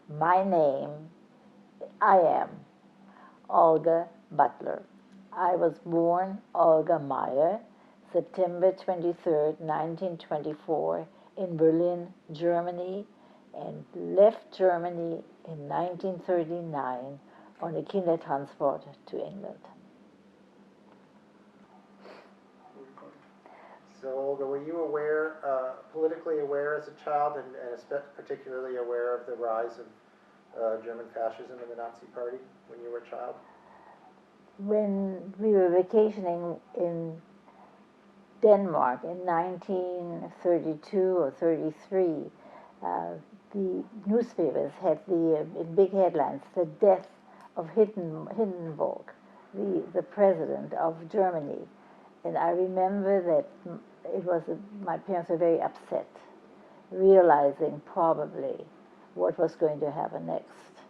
My name, I am Olga Butler. I was born Olga Meyer, September 23rd, 1924, in Berlin, Germany, and left Germany in 1939 on a Kindertransport to England. So, Olga, were you aware, politically aware as a child, and particularly aware of the rise of German fascism and the Nazi Party when you were a child? When we were vacationing in Denmark in 1932 or 33, the newspapers had in big headlines, the death of Hindenburg, the president of Germany. And I remember that my parents were very upset, realizing probably what was going to happen next.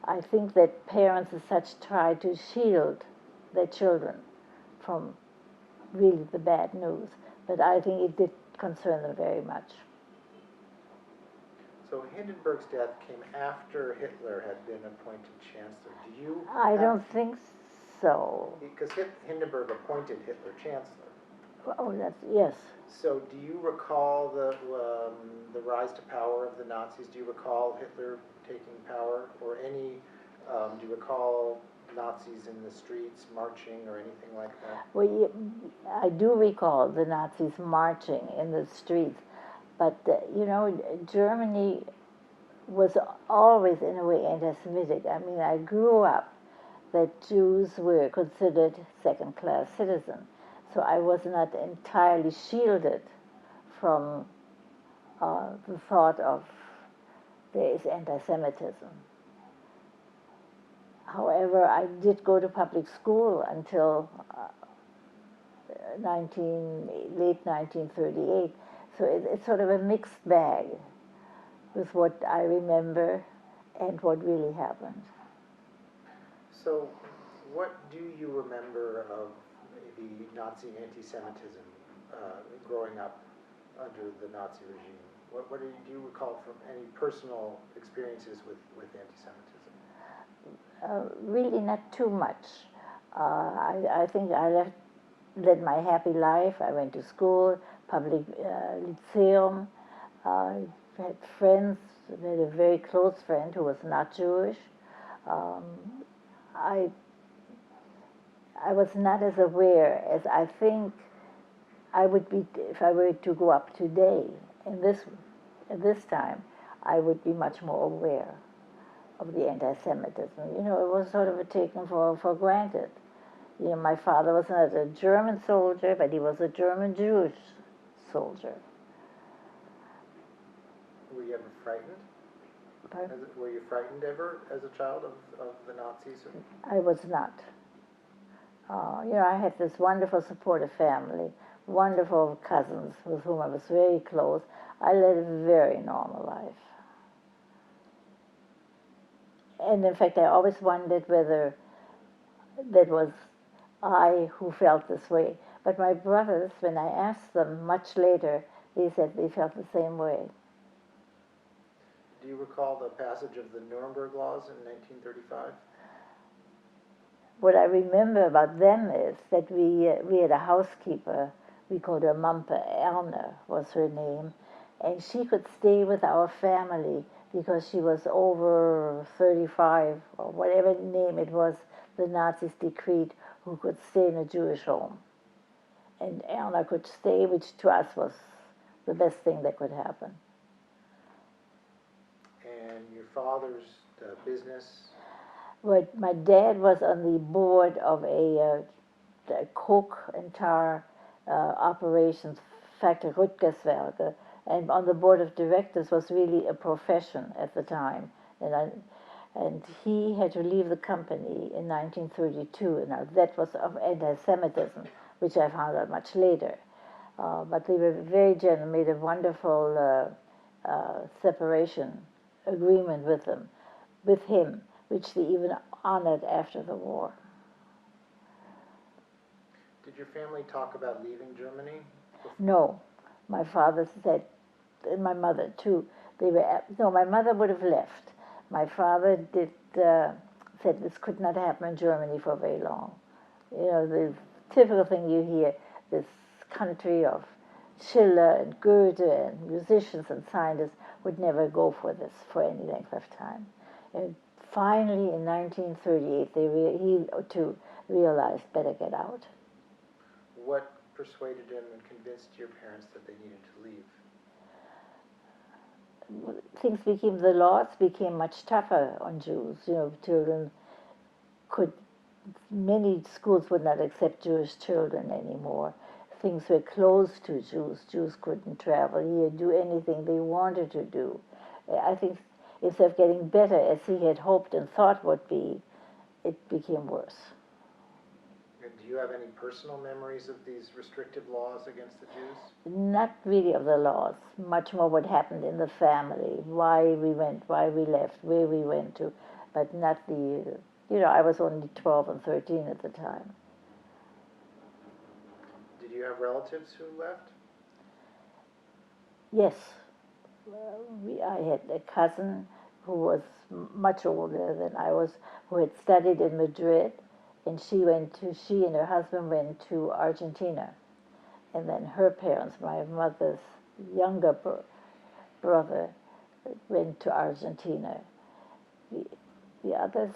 I think that parents as such try to shield their children from really the bad news, but I think it did concern them very much. So Hindenburg's death came after Hitler had been appointed chancellor. Do you? I don't think so. Because Hindenburg appointed Hitler chancellor. Oh, yes. So, do you recall the rise to power of the Nazis? Do you recall Hitler taking power, or any? Do you recall Nazis in the streets marching or anything like that? Well, I do recall the Nazis marching in the streets, but Germany was always in a way anti-Semitic. I mean, I grew up that Jews were considered second-class citizens. So I was not entirely shielded from the thought of there is anti-Semitism. However, I did go to public school until late 1938. So it's sort of a mixed bag with what I remember and what really happened. So, what do you remember of maybe Nazi anti-Semitism growing up under the Nazi regime? What do you recall from any personal experiences with anti-Semitism? Really not too much. I think I led my happy life. I went to school, public lyceum. I had friends. I had a very close friend who was not Jewish. I was not as aware as I think I would be if I were to go up today. At this time, I would be much more aware of the anti-Semitism. It was sort of taken for granted. My father was not a German soldier, but he was a German Jewish soldier. Were you ever frightened? Were you frightened ever as a child of the Nazis? I was not. I had this wonderful supportive family, wonderful cousins with whom I was very close. I led a very normal life. And in fact, I always wondered whether that was I who felt this way. But my brothers, when I asked them much later, they said they felt the same way. Do you recall the passage of the Nuremberg laws in 1935? What I remember about them is that we had a housekeeper. We called her Mumpe. Erna was her name. And she could stay with our family because she was over 35, or whatever name it was the Nazis decreed, who could stay in a Jewish home. And Erna could stay, which to us was the best thing that could happen. And your father's business? Well, my dad was on the board of a coke and tar operations factory, Rüttgerswerke, and on the board of directors was really a profession at the time. And he had to leave the company in 1932. Now, that was of anti-Semitism, which I found out much later. But they were very gentle, made a wonderful separation agreement with him, which they even honored after the war. Did your family talk about leaving Germany? No. My father said, and my mother too, They were no. My mother would have left. My father did said this could not happen in Germany for very long. You know, the typical thing you hear, this country of Schiller and Goethe and musicians and scientists would never go for this for any length of time. And finally, in 1938, he too realized better get out. What persuaded him and convinced your parents that they needed to leave? The laws became much tougher on Jews. You know, children many schools would not accept Jewish children anymore. Things were closed to Jews. Jews couldn't travel here, do anything they wanted to do. I think instead of getting better as he had hoped and thought would be, it became worse. And do you have any personal memories of these restrictive laws against the Jews? Not really of the laws, much more what happened in the family, why we went, why we left, where we went to, but not I was only 12 and 13 at the time. Did you have relatives who left? Yes. I had a cousin who was much older than I was, who had studied in Madrid, and she and her husband went to Argentina. And then her parents, my mother's younger brother, went to Argentina. The others,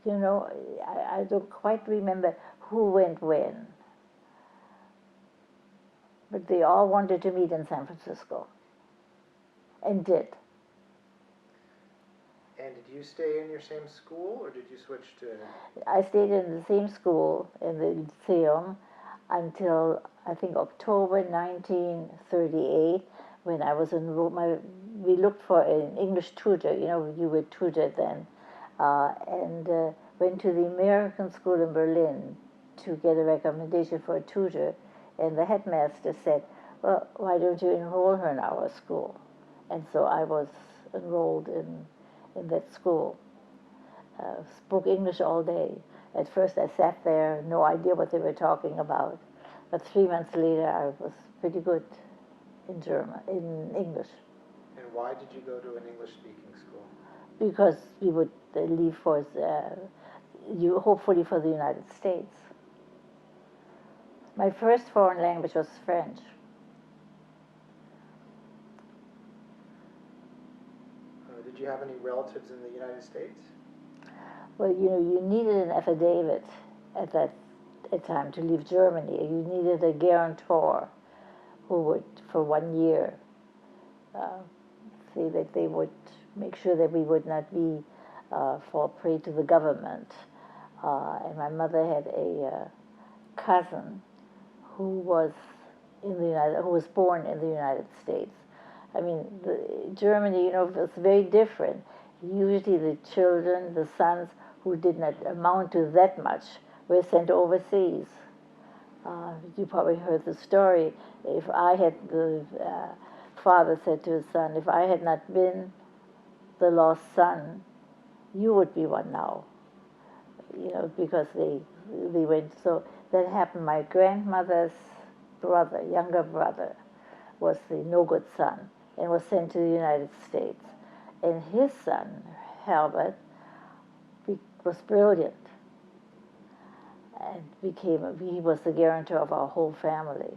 I don't quite remember who went when. But they all wanted to meet in San Francisco, and did. And did you stay in your same school, or did you switch to? I stayed in the same school, in the Lyceum, until I think October 1938, when I was enrolled. We looked for an English tutor. You were tutored then, and went to the American school in Berlin to get a recommendation for a tutor. And the headmaster said, well, why don't you enroll her in our school? And so I was enrolled in that school. Spoke English all day. At first I sat there, no idea what they were talking about. But 3 months later I was pretty good in English. And why did you go to an English-speaking school? Because we would leave hopefully for the United States. My first foreign language was French. Did you have any relatives in the United States? Well, you needed an affidavit at that time to leave Germany. You needed a guarantor who would, for 1 year, say that they would make sure that we would not be fall prey to the government. And my mother had a cousin who was born in the United States. I mean, Germany, was very different. Usually the children, the sons who did not amount to that much, were sent overseas. You probably heard the story. The father said to his son, if I had not been the lost son, you would be one now. Because they went. So that happened. My grandmother's brother, younger brother, was the no good son and was sent to the United States. And his son, Herbert, was brilliant and he was the guarantor of our whole family.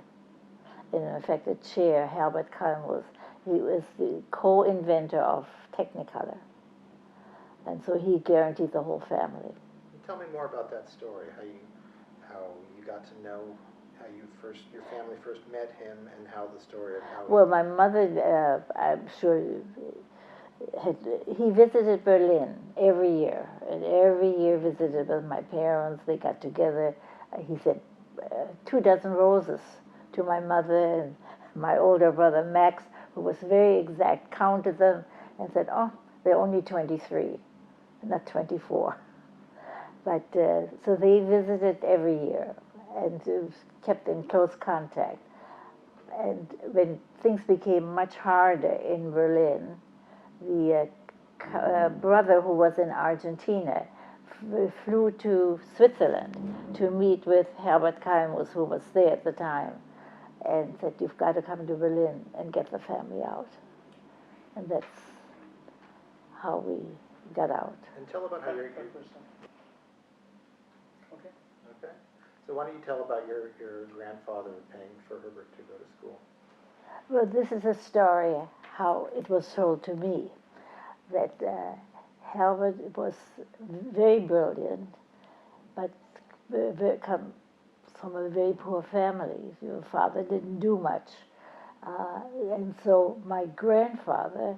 And in fact, the chair, Herbert Kalmus, he was the co-inventor of Technicolor. And so he guaranteed the whole family. Tell me more about that story, how you got to know, how your family first met him, and how the story of how. Well, my mother, I'm sure, he visited Berlin every year, and every year visited with my parents. They got together. He said 2 dozen roses to my mother, and my older brother Max, who was very exact, counted them and said, oh, they're only 23, not 24. But so they visited every year and kept in close contact. And when things became much harder in Berlin, the brother who was in Argentina flew to Switzerland to meet with Herbert Kalmus, who was there at the time, and said, you've got to come to Berlin and get the family out. And that's how we got out. And tell about how your Okay. okay. So why don't you tell about your grandfather paying for Herbert to go to school? Well, this is a story how it was told to me, that Herbert was very brilliant, but come from a very poor family. Your father didn't do much. And so my grandfather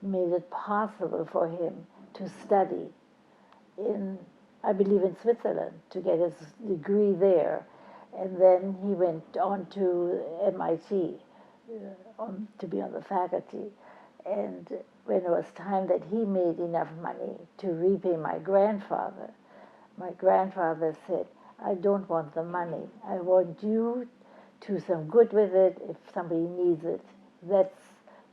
made it possible for him to study in, I believe, in Switzerland, to get his degree there. And then he went on to MIT to be on the faculty. And when it was time that he made enough money to repay my grandfather said, I don't want the money. I want you to do some good with it if somebody needs it. That's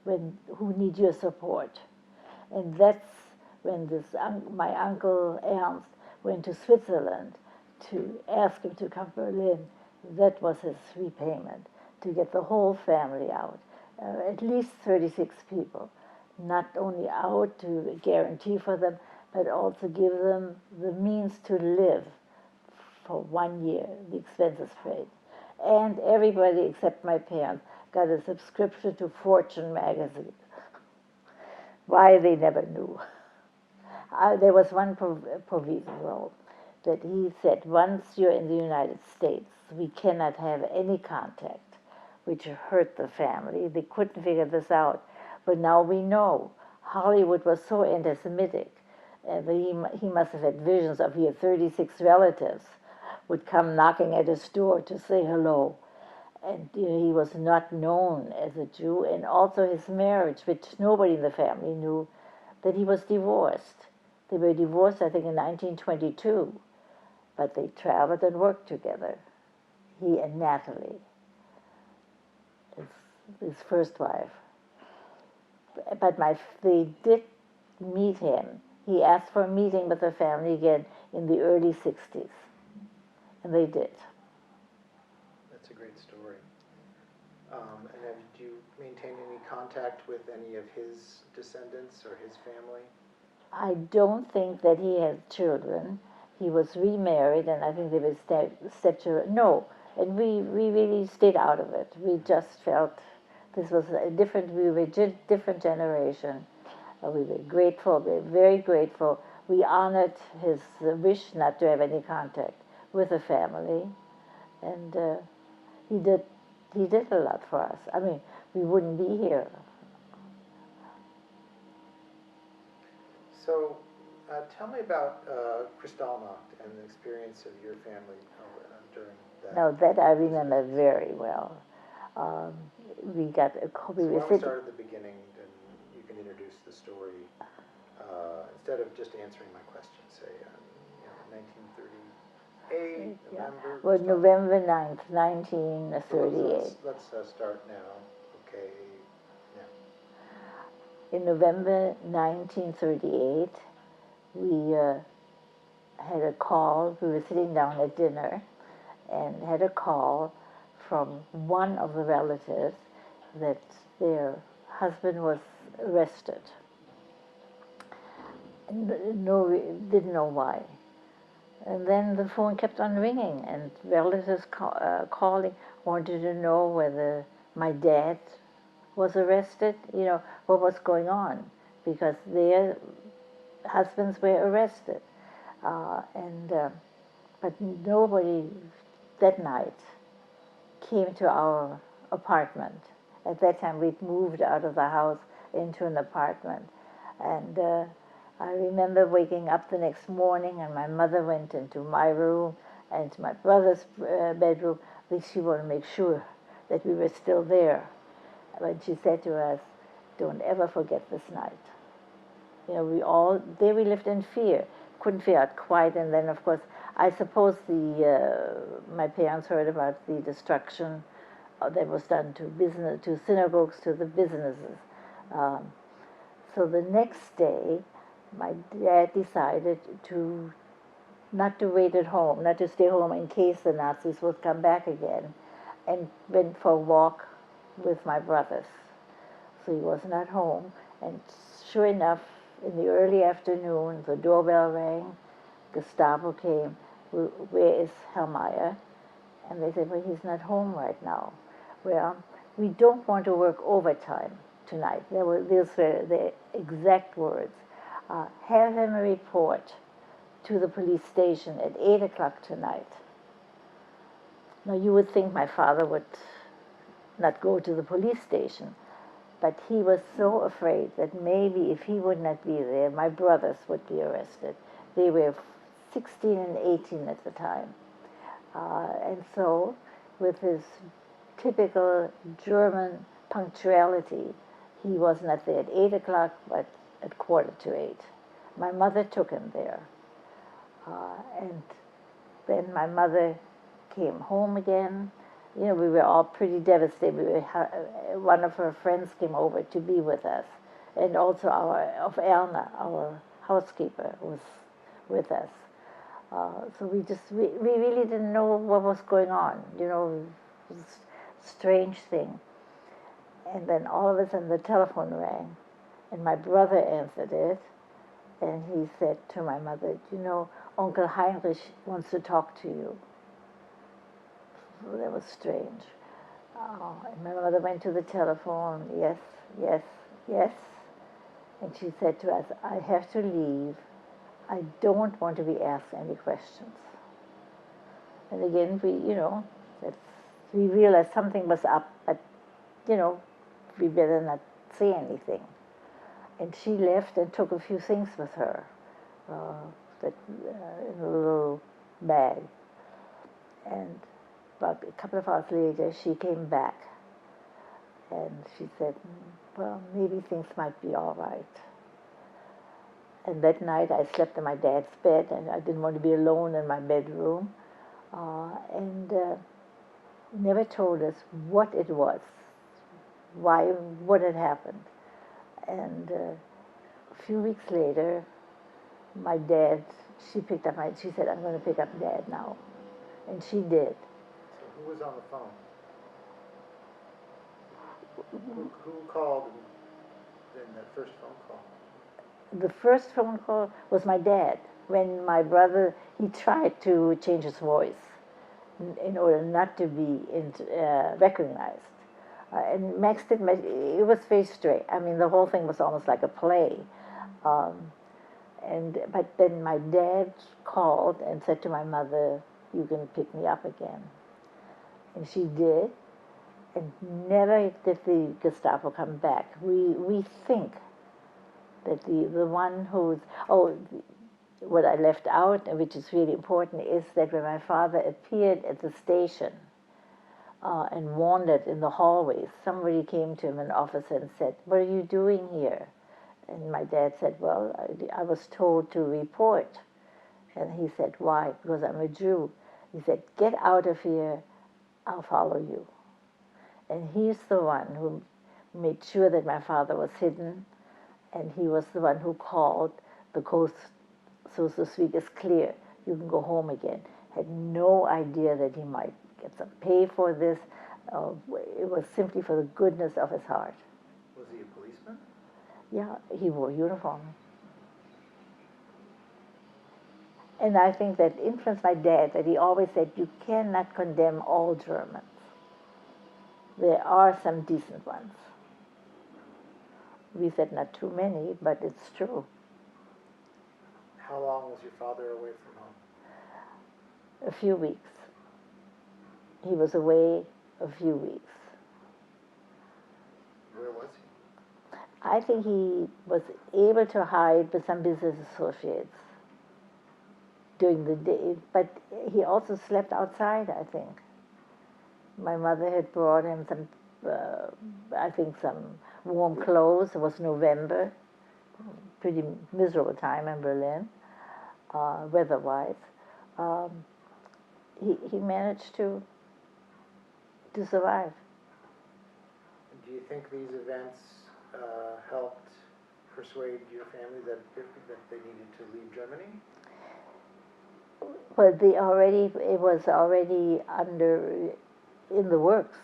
when who needs your support. And that's when my uncle Ernst went to Switzerland to ask him to come to Berlin. That was his repayment, to get the whole family out, at least 36 people, not only out to guarantee for them, but also give them the means to live for 1 year, the expenses paid. And everybody except my parents got a subscription to Fortune magazine. Why, they never knew. There was one proviso that he said, once you're in the United States, we cannot have any contact, which hurt the family. They couldn't figure this out. But now we know. Hollywood was so anti-Semitic. He must have had visions of your 36 relatives would come knocking at his door to say hello. And he was not known as a Jew. And also his marriage, which nobody in the family knew, that he was divorced. They were divorced, I think, in 1922. But they traveled and worked together, he and Natalie, his first wife. But they did meet him. He asked for a meeting with the family again in the early 60s. And they did. That's a great story. And then do you maintain any contact with any of his descendants or his family? I don't think that he had children. He was remarried, and I think they were stepchildren. No, and we really stayed out of it. We just felt this was we were a different generation. We were grateful, we were very grateful. We honored his wish not to have any contact with the family, and he did a lot for us. I mean, we wouldn't be here. So, tell me about Kristallnacht and the experience of your family during that. Now that I remember very well. We got a copy. So why don't we start at the beginning, and you can introduce the story instead of just answering my question. Say, 1938, November. Well, November 9th, 1938. Let's start now. Okay. In November 1938, we had a call. We were sitting down at dinner and had a call from one of the relatives that their husband was arrested. No, didn't know why. And then the phone kept on ringing, and relatives calling, wanted to know whether my dad was arrested, what was going on, because their husbands were arrested. But nobody that night came to our apartment. At that time, we'd moved out of the house into an apartment. And I remember waking up the next morning, and my mother went into my room and to my brother's bedroom. She wanted to make sure that we were still there. But she said to us, don't ever forget this night. We lived in fear, couldn't figure out quite. And then, of course, I suppose my parents heard about the destruction that was done to synagogues, to the businesses. So the next day, my dad decided not to wait at home, not to stay home in case the Nazis would come back again, and went for a walk with my brothers. So he was not home, And sure enough, in the early afternoon, the doorbell rang, Gestapo came, where is Herr? And they said, well, he's not home right now. Well, we don't want to work overtime tonight. These were the exact words. Have him report to the police station at 8 o'clock tonight. Now, you would think my father would not go to the police station, but he was so afraid that maybe if he would not be there, my brothers would be arrested. They were 16 and 18 at the time. And so, with his typical German punctuality, he was not there at 8 o'clock, but at 7:45. My mother took him there. And then my mother came home again. You know, we were all pretty devastated. One of her friends came over to be with us. And also Erna, our housekeeper, was with us. So we really didn't know what was going on. You know, it was a strange thing. And then all of a sudden the telephone rang, and my brother answered it, and he said to my mother, you know, Uncle Heinrich wants to talk to you. So that was strange. And my mother went to the telephone, yes, yes, yes. And she said to us, I have to leave. I don't want to be asked any questions. And again, we realized something was up, but, we better not say anything. And she left and took a few things with her, in a little bag. And about a couple of hours later, she came back. And she said, well, maybe things might be all right. And that night I slept in my dad's bed, and I didn't want to be alone in my bedroom. And never told us what it was, what had happened. And a few weeks later, my dad, she said, I'm going to pick up Dad now. And she did. So who was on the phone? Who called in that first phone call? The first phone call was my dad. When my brother, he tried to change his voice in order not to be recognized. And Max didn't, it was very straight. I mean, the whole thing was almost like a play. But then my dad called and said to my mother, you can pick me up again. And she did. And never did the Gestapo come back. We think that the one who's, what I left out, which is really important, is that when my father appeared at the station and wandered in the hallways, somebody came to him, an officer, and said, what are you doing here? And my dad said, well, I was told to report. And he said, why? Because I'm a Jew. He said, get out of here, I'll follow you. And he's the one who made sure that my father was hidden, and he was the one who called the coast, so to speak, is clear. You can go home again. Had no idea that he might get some pay for this. It was simply for the goodness of his heart. Was he a policeman? Yeah, he wore uniform. And I think that influenced my dad, that he always said, you cannot condemn all Germans. There are some decent ones. We said not too many, but it's true. How long was your father away from home? A few weeks. He was away a few weeks. Where was he? I think he was able to hide with some business associates during the day, but he also slept outside, I think. My mother had brought him some, some warm clothes. It was November, pretty miserable time in Berlin, weather-wise. He managed to survive. Do you think these events helped persuade your family that they needed to leave Germany? Well, it was already in the works.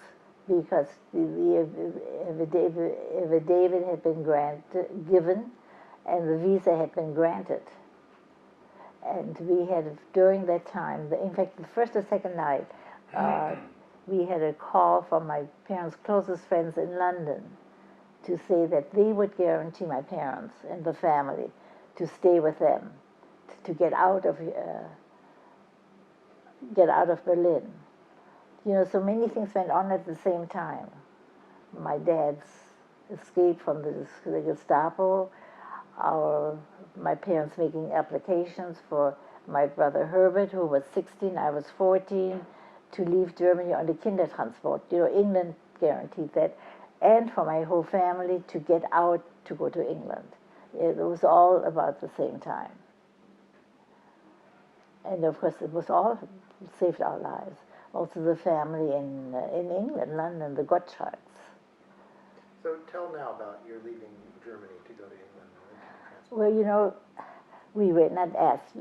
because the affidavit had been given, and the visa had been granted. And we had, during that time, in fact, the first or second night, we had a call from my parents' closest friends in London to say that they would guarantee my parents and the family to stay with them, to get out of Berlin. You know, so many things went on at the same time. My dad's escape from the Gestapo, my parents making applications for my brother Herbert, who was 16, I was 14, to leave Germany on the Kindertransport. You know, England guaranteed that, and for my whole family to get out to go to England. It was all about the same time. And of course, it was all saved our lives. Also, the family in England, London, the Gottschalks. So tell now about your leaving Germany to go to England. Well, you know, we were not asked.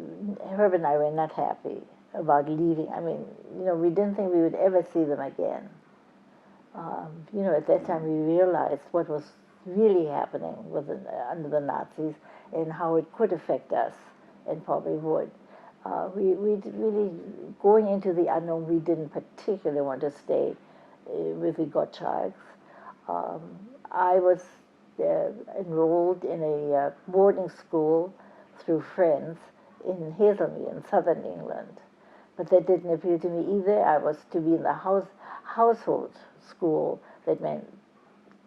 Herb and I were not happy about leaving. I mean, you know, we didn't think we would ever see them again. You know, at that time we realized what was really happening under the Nazis and how it could affect us, and probably would. We really, going into the unknown, we didn't particularly want to stay with the Gottschalks. I was enrolled in a boarding school through friends in Hazelmere in southern England, but that didn't appeal to me either. I was to be in the household school. That meant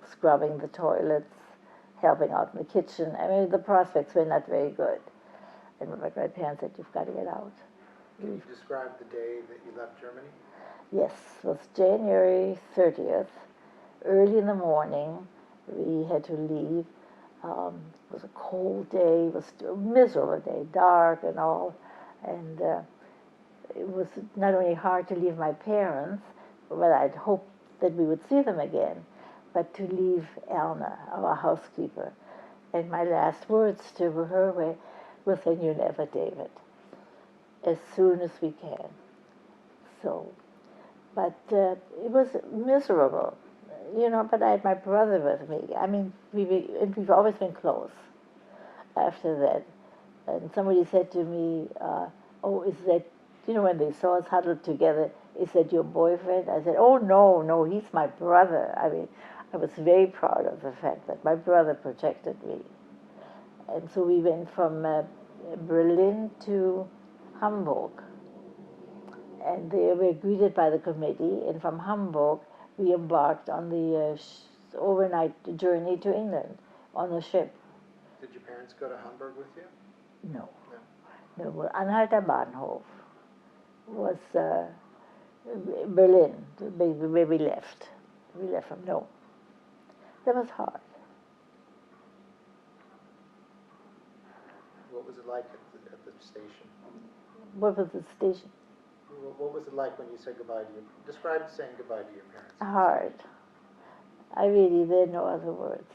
scrubbing the toilets, helping out in the kitchen. I mean, the prospects were not very good. And my parents said, "You've got to get out." Can you describe the day that you left Germany? Yes, it was January 30th, early in the morning. We had to leave. It was a cold day. It was a miserable day, dark and all. And it was not only hard to leave my parents, but I'd hoped that we would see them again, but to leave Elna, our housekeeper. And my last words to her were, "We'll send you an affidavit as soon as we can." So, but it was miserable, you know, but I had my brother with me. I mean, we've always been close after that. And somebody said to me, "Oh, is that," you know, when they saw us huddled together, "Is that your boyfriend?" I said, "Oh, no, he's my brother." I mean, I was very proud of the fact that my brother protected me. And so we went from Berlin to Hamburg. And they were greeted by the committee. And from Hamburg, we embarked on the overnight journey to England on a ship. Did your parents go to Hamburg with you? No. Well, Anhalter Bahnhof was Berlin, where we left. We left from, no. That was hard. What was it like at the station? What was the station? What was it like when you said goodbye to describe saying goodbye to your parents? Hard. There are no other words.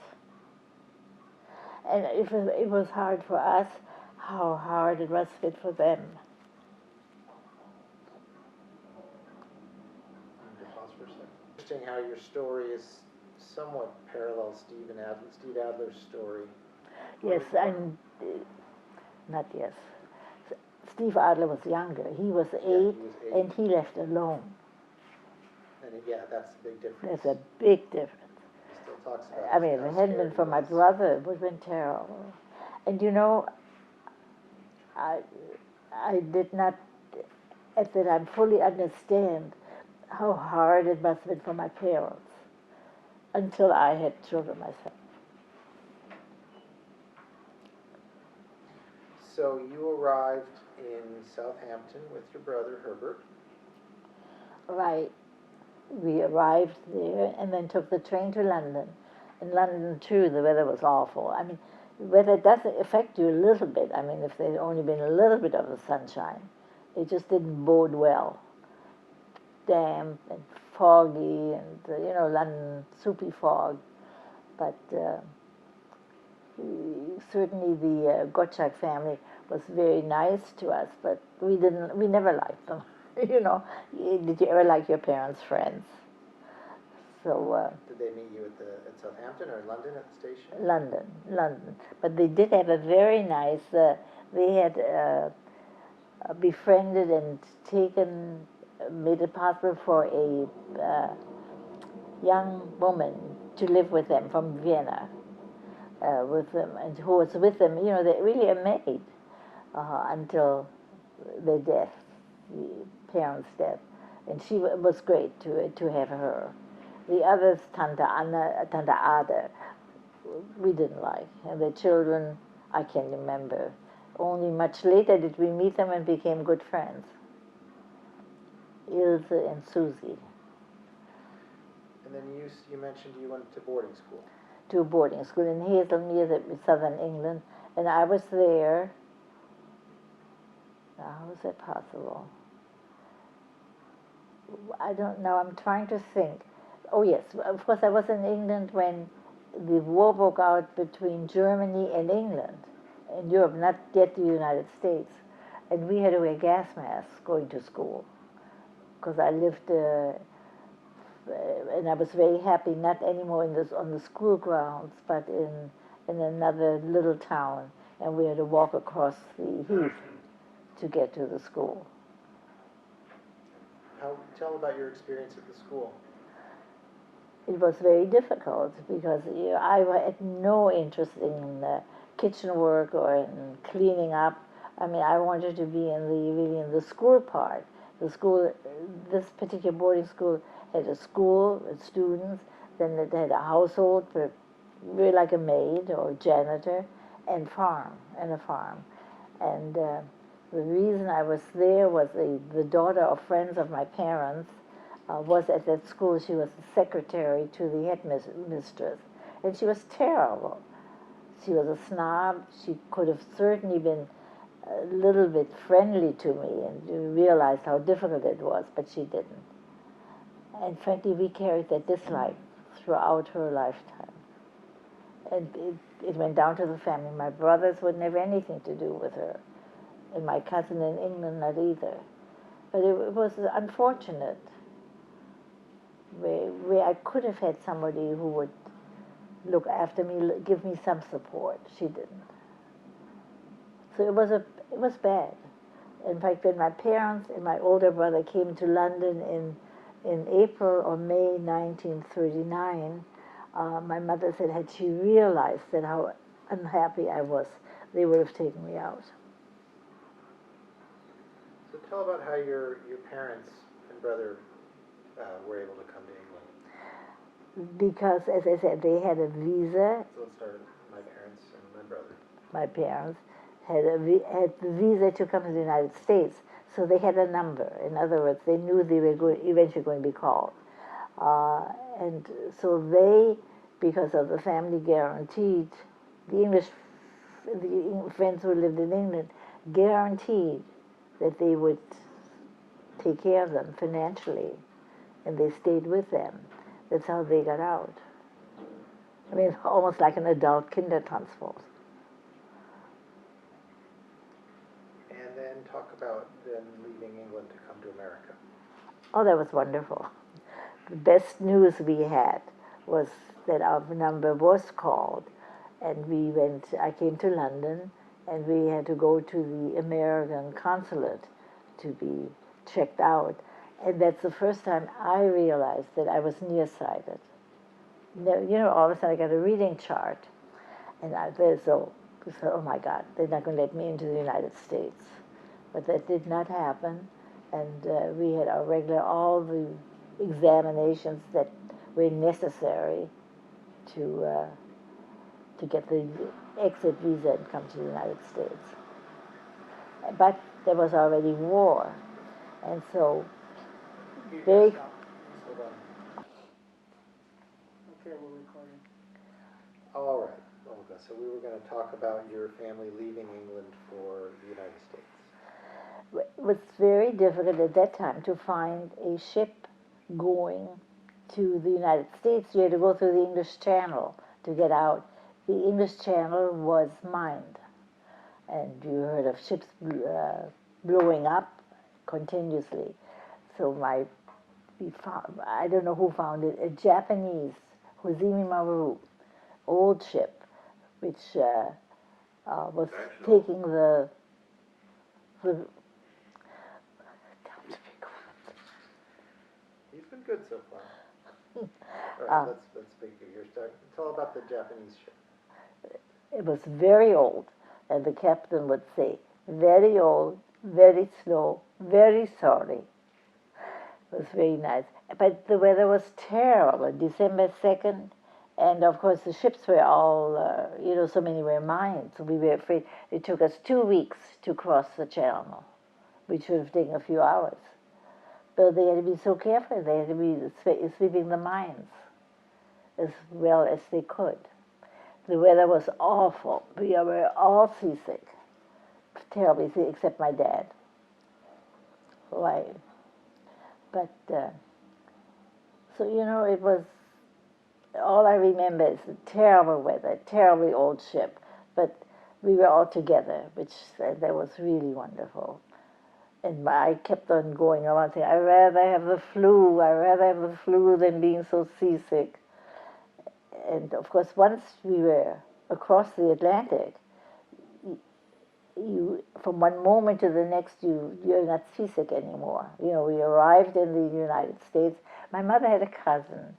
And it was hard for us, how hard it must have been for them. Pause for a second. Interesting how your story is somewhat parallels Steve Adler's story. Yes, not yes. Steve Adler was younger. He was 8, and he left alone. And yeah, that's a big difference. There's a big difference. He still talks about if it hadn't been for my brother, it would have been terrible. And you know, I did not, at that time, fully understand how hard it must have been for my parents until I had children myself. So you arrived in Southampton with your brother Herbert. Right. We arrived there and then took the train to London. In London, too, the weather was awful. I mean, the weather does affect you a little bit. I mean, if there'd only been a little bit of the sunshine, it just didn't bode well. Damp and foggy and, London, soupy fog. But certainly the Gottschalk family was very nice to us, but we never liked them. Did you ever like your parents' friends? So Did they meet you at Southampton or London at the station? London. But they did have a very nice. They had befriended and taken, made it possible for a young woman to live with them from Vienna, with them, and who was with them. You know, they really a maid until their death, the parents' death, and she was great to have her. The others, Tante Anna, Tante Ada, we didn't like, and the children, I can't remember. Only much later did we meet them and became good friends. Ilse and Susie. And then you mentioned you went to boarding school. To boarding school in Hazelmere, southern England, and I was there. How was that possible? I don't know. I'm trying to think. Oh yes, of course I was in England when the war broke out between Germany and England, in Europe, not yet the United States, and we had to wear gas masks going to school, because I lived, and I was very happy not anymore on the school grounds, but in another little town, and we had to walk across the heath to get to the school. Tell about your experience at the school. It was very difficult because I had no interest in kitchen work or in cleaning up. I mean, I wanted to be really in the school part. The school, this particular boarding school had a school with students, then it had a household, really like a maid or janitor, and a farm. And the reason I was there was the daughter of friends of my parents was at that school. She was the secretary to the headmistress, and she was terrible. She was a snob. She could have certainly been a little bit friendly to me and realized how difficult it was, but she didn't. And frankly, we carried that dislike throughout her lifetime. And it went down to the family. My brothers wouldn't have anything to do with her, and my cousin in England not either. But it was unfortunate, where I could have had somebody who would look after me, give me some support. She didn't. So it was bad. In fact, when my parents and my older brother came to London in April or May 1939, my mother said, had she realized that how unhappy I was, they would have taken me out. So tell about how your parents and brother were able to come to England. Because, as I said, they had a visa. So let's start with my parents and my brother. My parents had the visa to come to the United States, so they had a number. In other words, they knew they were eventually going to be called. And so they, because of the family guaranteed, the friends who lived in England guaranteed that they would take care of them financially, and they stayed with them. That's how they got out. I mean, almost like an adult Kindertransport. And then talk about them leaving England to come to America. Oh, that was wonderful. The best news we had was that our number was called, and I came to London, and we had to go to the American consulate to be checked out. And that's the first time I realized that I was nearsighted. All of a sudden I got a reading chart, and I said, oh my God, they're not going to let me into the United States. But that did not happen, and we had all the examinations that were necessary to get the exit visa and come to the United States. But there was already war, and so very. Okay, we're recording. All right, Olga. So we were going to talk about your family leaving England for the United States. It was very difficult at that time to find a ship going to the United States. You had to go through the English Channel to get out. The English Channel was mined, and you heard of ships blowing up continuously. So my we found, I don't know who found it, a Japanese Hozimi Maru old ship, which was taking the You've been good so far. All right, let's speak of your start. Tell about the Japanese ship. It was very old, and the captain would say, very old, very slow, very sorry. It was very nice. But the weather was terrible, December 2nd, and of course the ships were all, so many were mines, so we were afraid. It took us 2 weeks to cross the channel, which would have taken a few hours. But they had to be so careful, they had to be sweeping the mines as well as they could. The weather was awful. We were all seasick, terribly sick, except my dad. Why? But, so, it was, all I remember is the terrible weather, terribly old ship. But we were all together, which that was really wonderful. And I kept on going around saying, I'd rather have the flu than being so seasick. And of course, once we were across the Atlantic, from one moment to the next, you're not seasick anymore. We arrived in the United States. My mother had a cousin,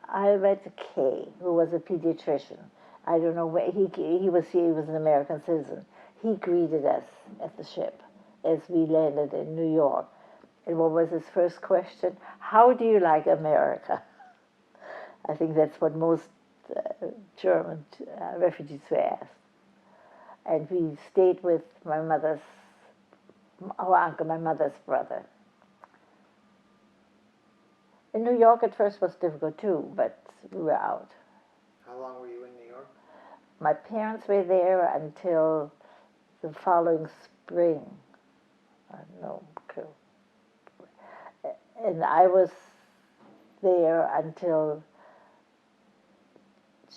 Albert Kay, who was a pediatrician. I don't know where he was an American citizen. He greeted us at the ship as we landed in New York. And what was his first question? How do you like America? I think that's what most German refugees were asked. And we stayed with our uncle, my mother's brother. In New York at first was difficult too, but we were out. How long were you in New York? My parents were there until the following spring. No, and I was there until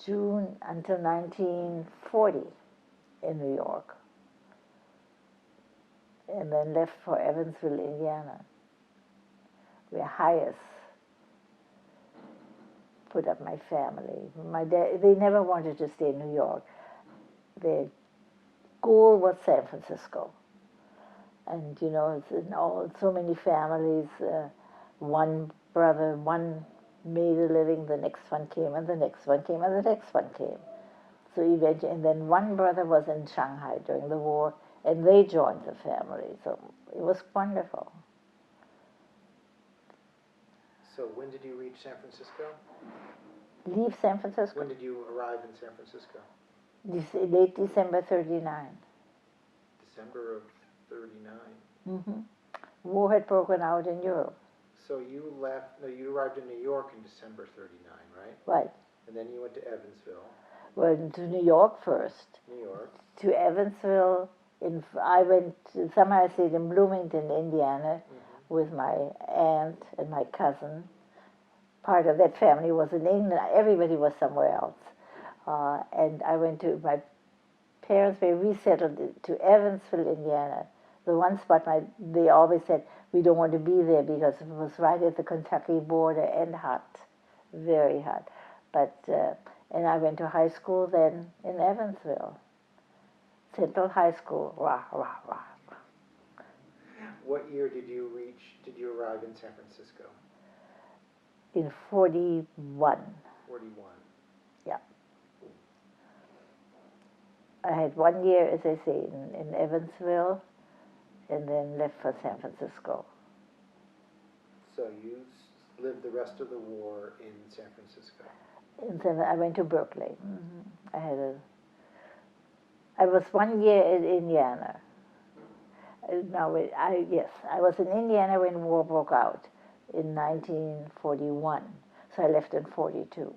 June, until 1940 in New York, and then left for Evansville, Indiana, where Hayes put up my family. My dad, they never wanted to stay in New York. Their goal was San Francisco. And, it's in so many families, one brother, one made a living, the next one came, and the next one came, and the next one came. So eventually, and then one brother was in Shanghai during the war, and they joined the family. So it was wonderful. So when did you reach San Francisco? Leave San Francisco? When did you arrive in San Francisco? Late December 39. December of 39. Mm-hmm. War had broken out in Europe. So you arrived in New York in December 39, right? Right. And then you went to Evansville. Well, to New York first. New York. To Evansville. Somehow I stayed in Bloomington, Indiana, with my aunt and my cousin. Part of that family was in England. Everybody was somewhere else. And my parents were resettled to Evansville, Indiana. The one spot they always said, we don't want to be there because it was right at the Kentucky border and hot, very hot. But, and I went to high school then in Evansville. Central High School, rah, rah, rah. What year did you arrive in San Francisco? In 41. 41. Yeah. I had 1 year, as I say, in Evansville, and then left for San Francisco. So you lived the rest of the war in San Francisco? I went to Berkeley. Mm-hmm. I was 1 year in Indiana. I was in Indiana when war broke out in 1941. So I left in 42.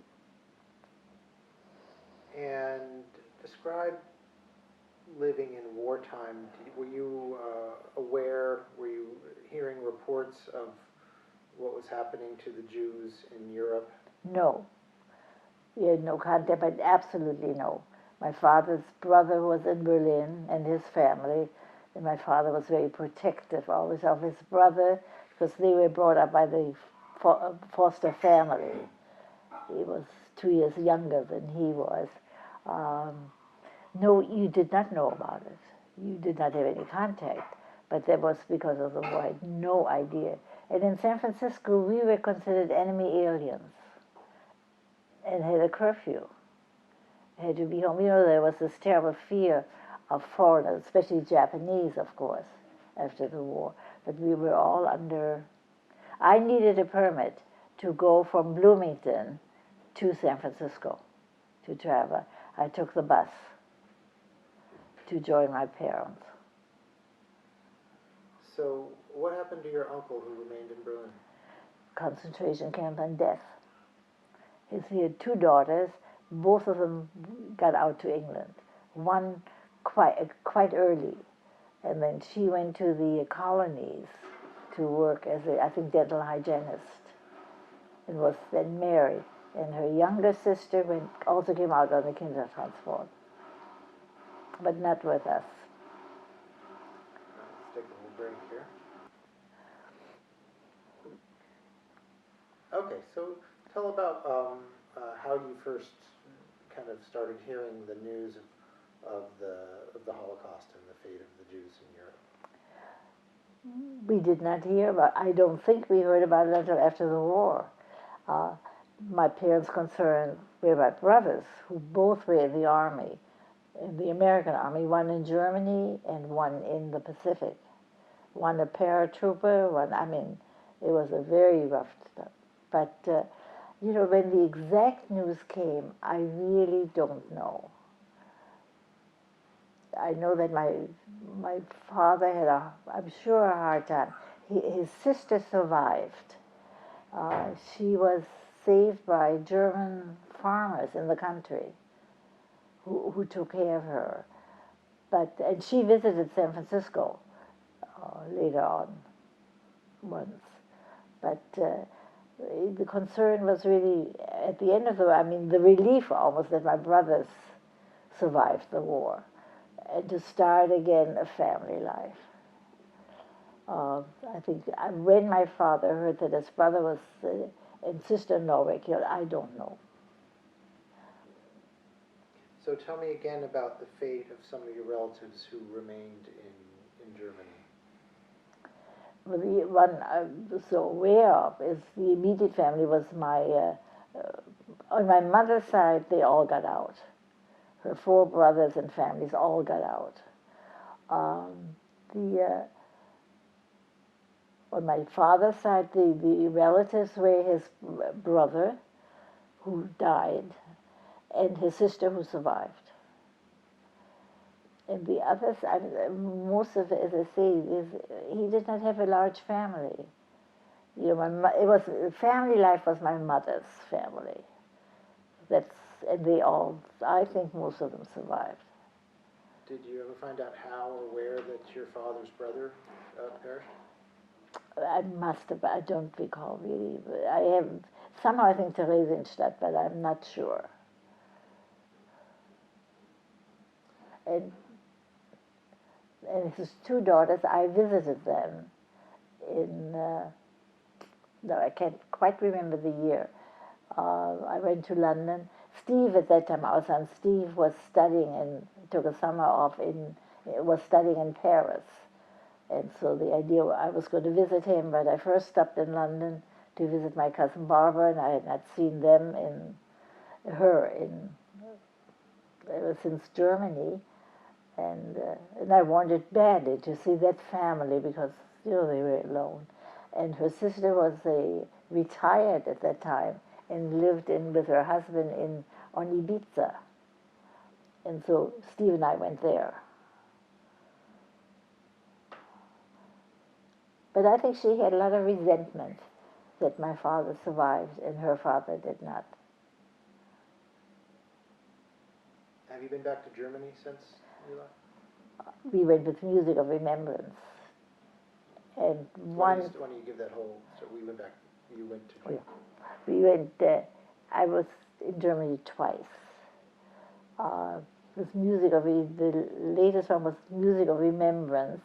And describe living in wartime. Were you aware, were you hearing reports of what was happening to the Jews in Europe? No. We had no contact, but absolutely no. My father's brother was in Berlin and his family, and my father was very protective always of his brother. because they were brought up by the foster family. He was 2 years younger than he was. No, you did not know about it. You did not have any contact. But that was because of the war. I had no idea. And in San Francisco, we were considered enemy aliens and had a curfew. Had to be home. You know, there was this terrible fear of foreigners, especially Japanese, of course, after the war. But we were all under... I needed a permit to go from Bloomington to San Francisco to travel. I took the bus to join my parents. So what happened to your uncle who remained in Berlin? Concentration camp and death. He had 2 daughters. Both of them got out to England. One quite early, and then she went to the colonies to work as a, I think, dental hygienist, and was then married. And her younger sister also came out on the Kindertransport, but not with us. Let's take a little break here. Okay, so tell about how you first kind of started hearing the news of the Holocaust and the fate of the Jews in Europe. We did not hear about. I don't think we heard about it until after the war. My parents' concern were my brothers, who both were in the army, in the American army, one in Germany and one in the Pacific. One a paratrooper, it was a very rough stuff. But, when the exact news came, I really don't know. I know that my father had I'm sure, a hard time. His sister survived. She was saved by German farmers in the country who took care of her. And she visited San Francisco later on once. But the concern was really, at the end of the relief almost that my brothers survived the war and to start again a family life. I think when my father heard that his brother was and sister-in-law were killed, I don't know. So tell me again about the fate of some of your relatives who remained in Germany. Well, the one I'm so aware of is the immediate family was on my mother's side, they all got out. Her 4 brothers and families all got out. On my father's side, the relatives were his brother, who died, and his sister, who survived. And the others, most of it, as I say, he did not have a large family. Family life was my mother's family. And they all, I think most of them survived. Did you ever find out how or where that your father's brother perished? I must have, I don't recall really. Somehow I think Theresienstadt, but I'm not sure. And his 2 daughters, I visited them I can't quite remember the year. I went to London. Steve, at that time, our son Steve, was studying took a summer off was studying in Paris. And so the idea, I was going to visit him, but I first stopped in London to visit my cousin Barbara, and I had not seen her ever since Germany. And I wanted badly to see that family because, they were alone. And her sister was retired at that time and lived with her husband on Ibiza. And so Steve and I went there. But I think she had a lot of resentment that my father survived and her father did not. Have you been back to Germany since you left? We went with Music of Remembrance. And Why don't you give that whole, so you went to Germany. We went, I was in Germany twice. The latest one was Music of Remembrance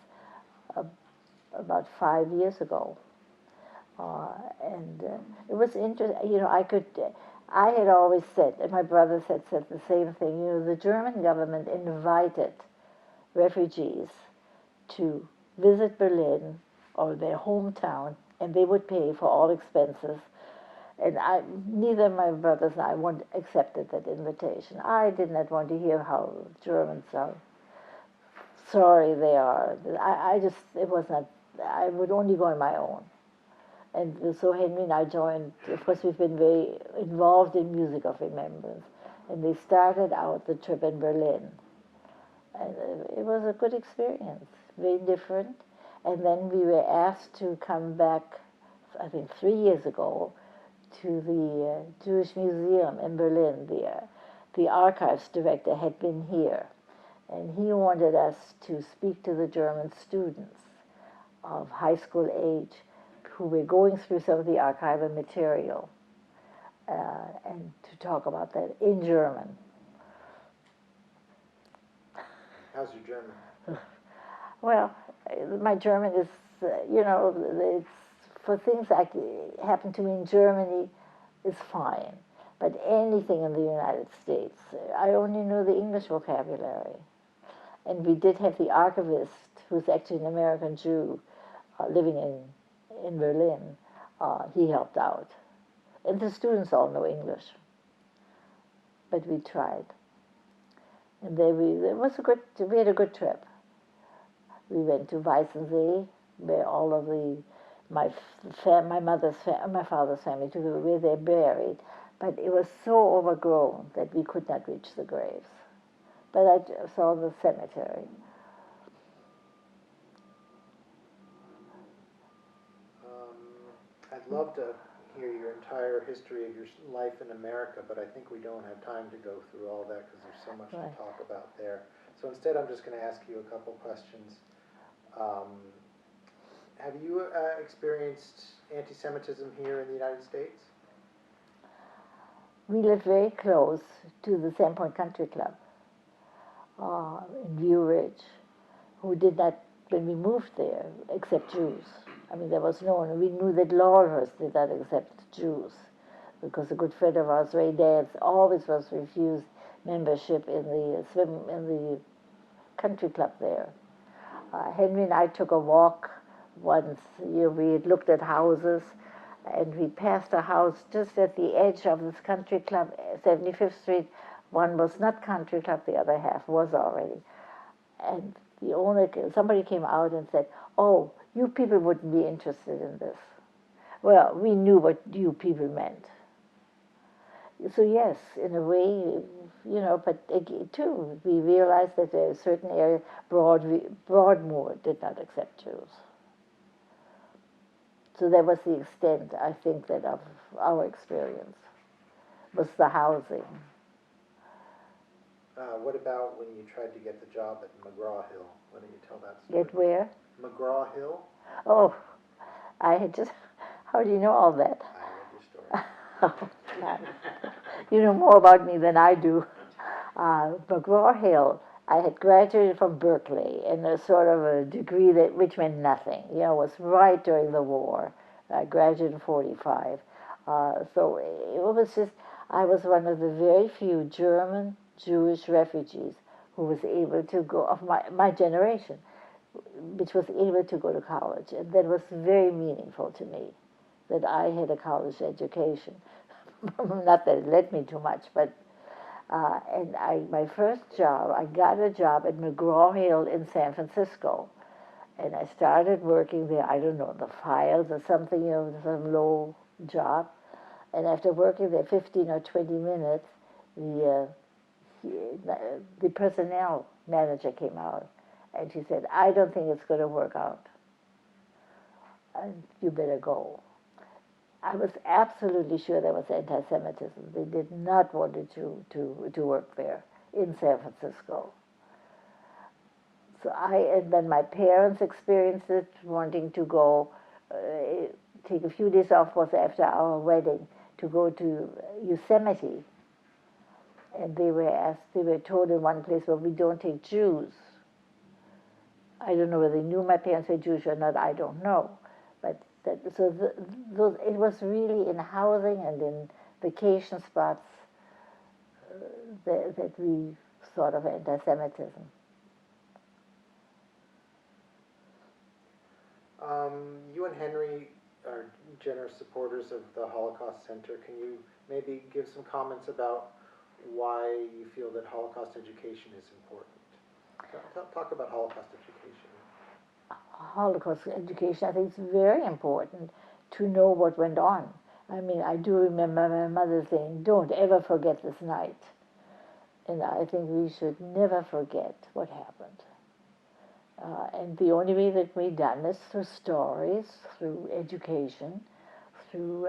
about 5 years ago. And it was interesting. I had always said, and my brothers had said the same thing. The German government invited refugees to visit Berlin or their hometown, and they would pay for all expenses. And neither of my brothers and I accepted that invitation. I did not want to hear how Germans are sorry they are. It was not, I would only go on my own. And so Henry and I joined. Of course, we've been very involved in Music of Remembrance. And they started out the trip in Berlin. And it was a good experience, very different. And then we were asked to come back, I think 3 years ago, to the Jewish Museum in Berlin. The archives director had been here, and he wanted us to speak to the German students of high school age who were going through some of the archival material and to talk about that in German. How's your German? Well, my German is, it's for things that happen to me in Germany is fine. But anything in the United States, I only know the English vocabulary. And we did have the archivist, who's actually an American Jew, living in Berlin. He helped out. And the students all know English. But we tried. And we had a good trip. We went to Weißensee, where all of my father's family, where they're buried. But it was so overgrown that we could not reach the graves. But I saw the cemetery. I'd love to hear your entire history of your life in America, but I think we don't have time to go through all that because there's so much to talk about there. So instead, I'm just going to ask you a couple questions. Have you experienced anti-Semitism here in the United States? We lived very close to the Sandpoint Country Club in View Ridge, who did not, when we moved there, accept Jews. I mean, there was no one. We knew that Lawhurst did not accept Jews because a good friend of ours, Ray Dance, always was refused membership in the country club there. Henry and I took a walk once. We had looked at houses, and we passed a house just at the edge of this country club, 75th Street. One was not country club, the other half was already. And the owner, somebody came out and said, "Oh, you people wouldn't be interested in this." Well, we knew what you people meant. So yes, in a way, but too, we realized that there are certain areas, Broadmoor did not accept Jews. So that was the extent, I think, that of our experience, was the housing. What about when you tried to get the job at McGraw-Hill? Why don't you tell that story? Get where? McGraw-Hill? Oh, I had just, how do you know all that? I read your story. You know more about me than I do. McGraw-Hill, I had graduated from Berkeley in a sort of a degree which meant nothing. It was right during the war. I graduated in 1945. So it was just, I was one of the very few German Jewish refugees who was able to go, of my generation, which was able to go to college. And that was very meaningful to me, that I had a college education. Not that it led me too much, but my first job, I got a job at McGraw-Hill in San Francisco. And I started working there, I don't know, the files or something, some low job. And after working there 15 or 20 minutes, the personnel manager came out, and she said, "I don't think it's going to work out. And you better go." I was absolutely sure there was anti-Semitism. They did not want to work there in San Francisco. So and then my parents experienced it, wanting to go, take a few days off was after our wedding, to go to Yosemite. And they were told in one place, "Well, we don't take Jews." I don't know whether they knew my parents were Jewish or not, I don't know. But It was really in housing and in vacation spots that we thought of anti-Semitism. You and Henry are generous supporters of the Holocaust Center. Can you maybe give some comments about why you feel that Holocaust education is important? Talk about Holocaust education. Holocaust education, I think it's very important to know what went on. I mean, I do remember my mother saying, "Don't ever forget this night." And I think we should never forget what happened. And the only way that we've done is through stories, through education, through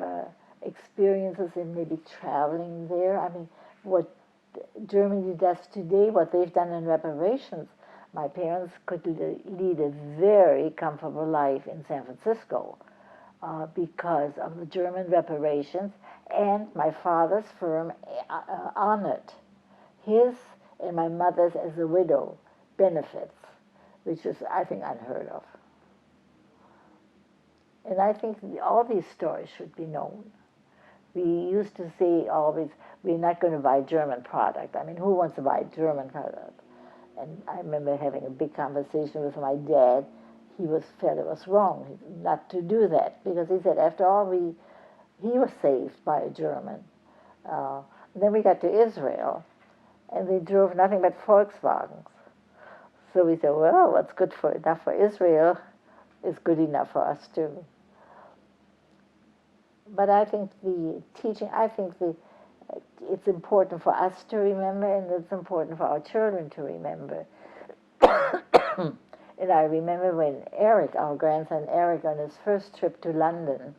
experiences in maybe traveling there. I mean, what Germany does today, what they've done in reparations, my parents could lead a very comfortable life in San Francisco because of the German reparations, and my father's firm honored his and my mother's as a widow benefits, which is, I think, unheard of. And I think all these stories should be known. We used to say always, we're not going to buy German product. I mean, who wants to buy German product? And I remember having a big conversation with my dad. He felt it was wrong not to do that, because he said, after all, he was saved by a German. Then we got to Israel, and they drove nothing but Volkswagens. So we said, well, what's good enough for Israel is good enough for us too. But I think it's important for us to remember, and it's important for our children to remember. And I remember when Eric, our grandson Eric, on his first trip to London,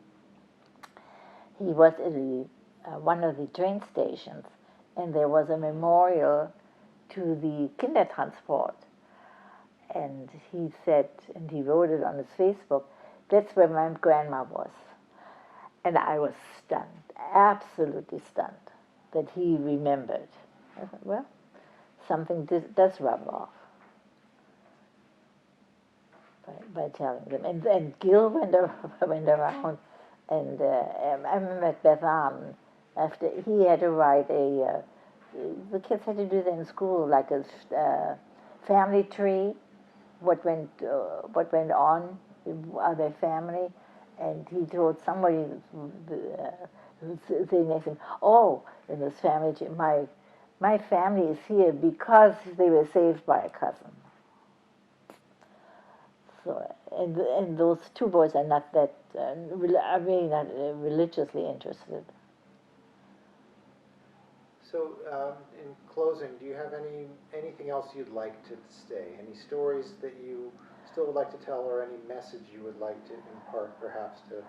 he was at one of the train stations, and there was a memorial to the Kindertransport. And he said, and he wrote it on his Facebook, that's where my grandma was. And I was stunned, absolutely stunned, that he remembered. I thought, well, something does rub off by telling them. And Gil went around, and I remember at Beth Am, after he had to write the kids had to do that in school, like a family tree, what went on with their family. And he told somebody who's sitting next to him, "Oh, in this family, my family is here because they were saved by a cousin." So, and those two boys are not that are really not religiously interested. So, in closing, do you have anything else you'd like to say? Any stories that you still would like to tell, or any message you would like to impart, perhaps, to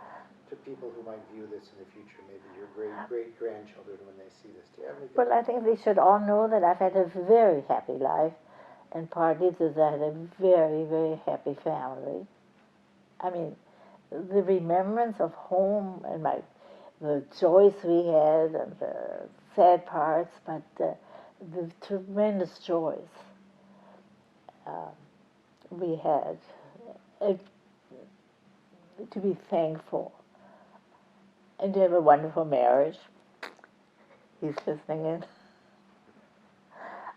people who might view this in the future, maybe your great-grandchildren when they see this? Do you have anything? Well, I think they should all know that I've had a very happy life, and partly because I had a very, very happy family. I mean, the remembrance of home and the joys we had and the sad parts, but the tremendous joys we had, to be thankful, and to have a wonderful marriage. He's listening in.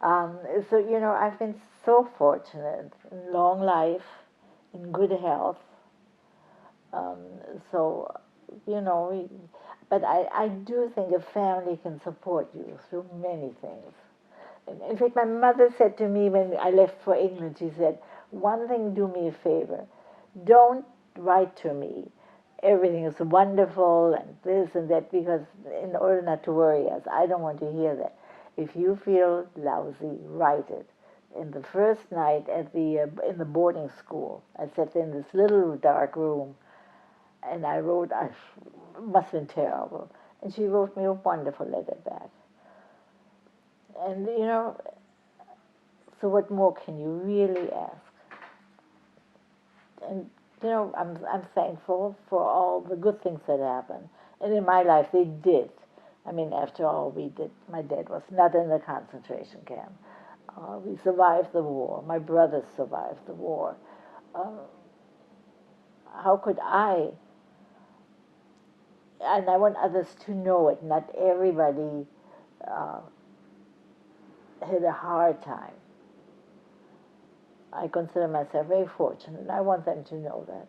So, I've been so fortunate in long life, in good health. But I do think a family can support you through many things. In fact, my mother said to me when I left for England, she said, "One thing, do me a favor. Don't write to me. Everything is wonderful and this and that, because in order not to worry us, I don't want to hear that. If you feel lousy, write it." In the first night in the boarding school, I sat in this little dark room, and I wrote, it must have been terrible. And she wrote me a wonderful letter back. And, so what more can you really ask? And, I'm thankful for all the good things that happened. And in my life, they did. I mean, after all, my dad was not in a concentration camp. We survived the war. My brothers survived the war. How could I and I want others to know it. Not everybody uh, had a hard time. I consider myself very fortunate. I want them to know that.